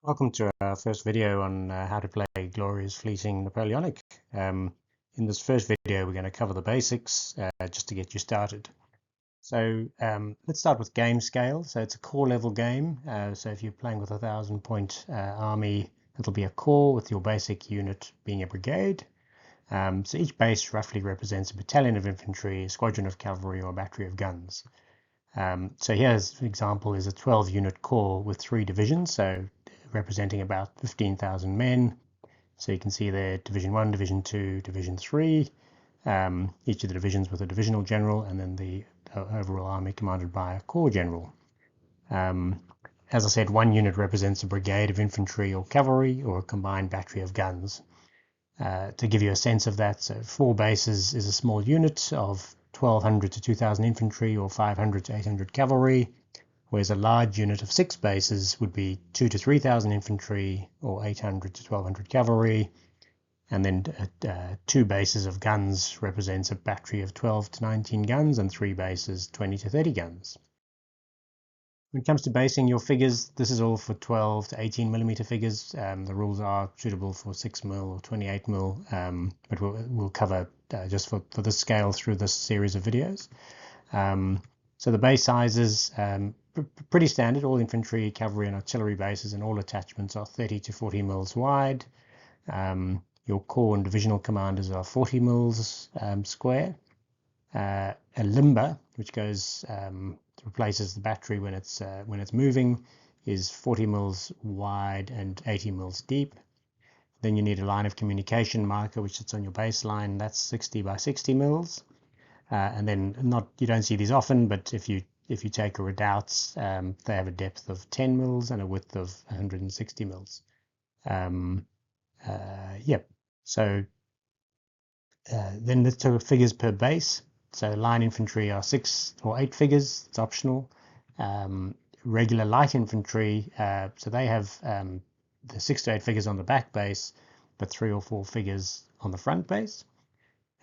Welcome to our first video on how to play Gloria's Fleeting Napoleonic. In this first video, we're going to cover the basics just to get you started. So let's start with game scale. So it's a corps level game. So if you're playing with a 1,000-point army, it'll be a corps with your basic unit being a brigade. So each base roughly represents a battalion of infantry, a squadron of cavalry, or a battery of guns. So here's, for example, is a 12-unit corps with 3 divisions, so representing about 15,000 men. So you can see there Division 1, Division 2, Division 3, each of the divisions with a divisional general, and then the overall army commanded by a corps general. As I said, one unit represents a brigade of infantry or cavalry or a combined battery of guns. To give you a sense of that, so 4 bases is a small unit of 1,200 to 2,000 infantry or 500 to 800 cavalry, whereas a large unit of 6 bases would be 2,000 to 3,000 infantry or 800 to 1,200 cavalry, and then 2 bases of guns represents a battery of 12 to 19 guns, and 3 bases 20 to 30 guns. When it comes to basing your figures, this is all for 12 to 18 millimeter figures. The rules are suitable for 6mm or 28mm, but we'll cover just for this scale through this series of videos. So the base sizes, pretty standard. All infantry, cavalry and artillery bases and all attachments are 30 to 40 mils wide. Your corps and divisional commanders are 40 mils square. A limber, which goes replaces the battery when it's moving, is 40 mils wide and 80 mils deep. Then you need a line of communication marker which sits on your baseline. That's 60 by 60 mils. And then you don't see these often, but if you take a redoubts, they have a depth of 10 mils and a width of 160 mils. So then let's talk figures per base. So line infantry are 6 or 8 figures. It's optional. Regular light infantry, so they have the 6 to 8 figures on the back base, but 3 or 4 figures on the front base.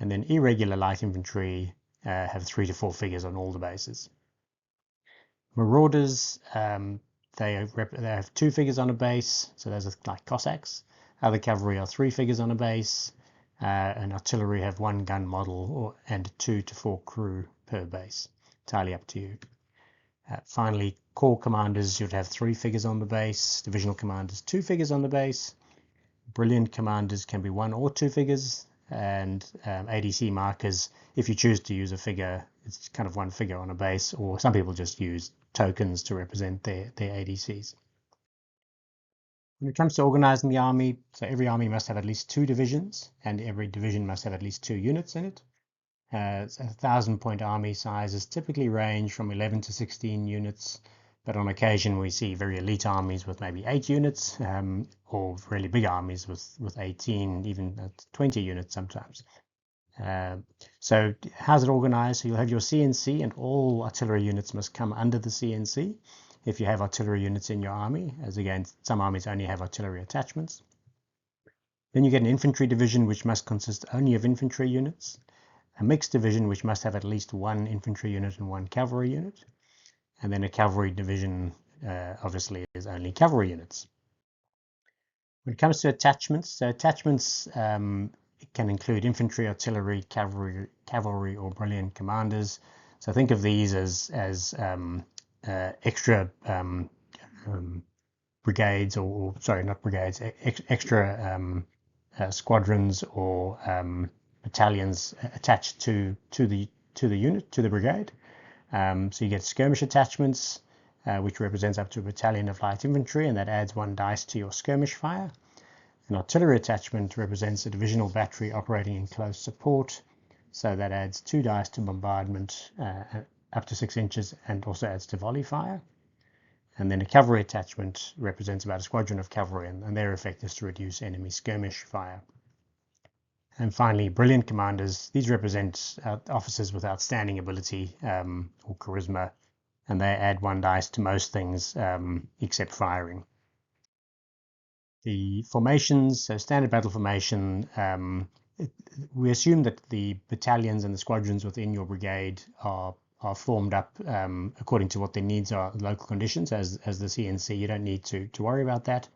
And then irregular light infantry have 3 to 4 figures on all the bases. Marauders, they have 2 figures on a base, so those are like Cossacks. Other cavalry are 3 figures on a base, and artillery have 1 gun model and 2 to 4 crew per base. Entirely up to you. Finally, corps commanders should have 3 figures on the base, divisional commanders 2 figures on the base. Brilliant commanders can be 1 or 2 figures, and ADC markers, if you choose to use a figure, it's kind of 1 figure on a base, or some people just use tokens to represent their ADCs. When it comes to organizing the army, so every army must have at least 2 divisions, and every division must have at least 2 units in it. So 1,000-point army sizes typically range from 11 to 16 units, but on occasion we see very elite armies with maybe 8 units, or really big armies with 18, even 20 units sometimes. So how's it organized? So you'll have your CNC, and all artillery units must come under the CNC if you have artillery units in your army, as again, some armies only have artillery attachments. Then you get an infantry division, which must consist only of infantry units. A mixed division, which must have at least 1 infantry unit and 1 cavalry unit. And then a cavalry division, obviously, is only cavalry units. When it comes to attachments, so attachments can include infantry, artillery, cavalry, or brilliant commanders. So think of these as extra brigades, or sorry, not brigades, extra squadrons or battalions attached to the unit, to the brigade. So you get skirmish attachments, which represents up to a battalion of light infantry, and that adds 1 dice to your skirmish fire. An artillery attachment represents a divisional battery operating in close support, so that adds 2 dice to bombardment up to 6 inches, and also adds to volley fire. And then a cavalry attachment represents about a squadron of cavalry, and their effect is to reduce enemy skirmish fire. And finally, brilliant commanders. These represent officers with outstanding ability or charisma, and they add 1 dice to most things except firing. The formations, so standard battle formation, we assume that the battalions and the squadrons within your brigade are formed up according to what their needs are, local conditions, as the CNC. You don't need to worry about that.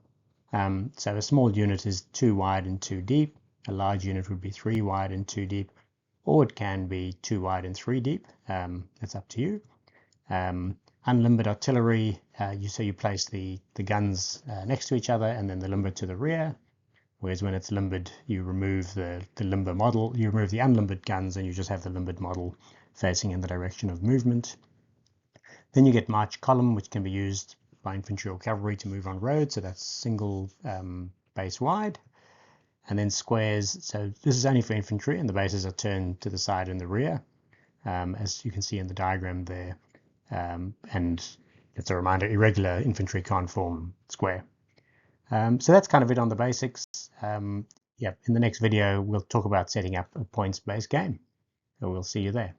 So a small unit is 2 wide and 2 deep. A large unit would be 3 wide and 2 deep, or it can be 2 wide and 3 deep. That's up to you. Unlimbered artillery, so you place the guns next to each other and then the limber to the rear. Whereas when it's limbered, you remove the limber model, you remove the unlimbered guns, and you just have the limbered model facing in the direction of movement. Then you get march column, which can be used by infantry or cavalry to move on roads, so that's single base wide. And then squares, so this is only for infantry, and the bases are turned to the side and the rear, as you can see in the diagram there. And it's a reminder, irregular infantry can't form square. So that's kind of it on the basics. Yeah, in the next video, we'll talk about setting up a points-based game. So we'll see you there.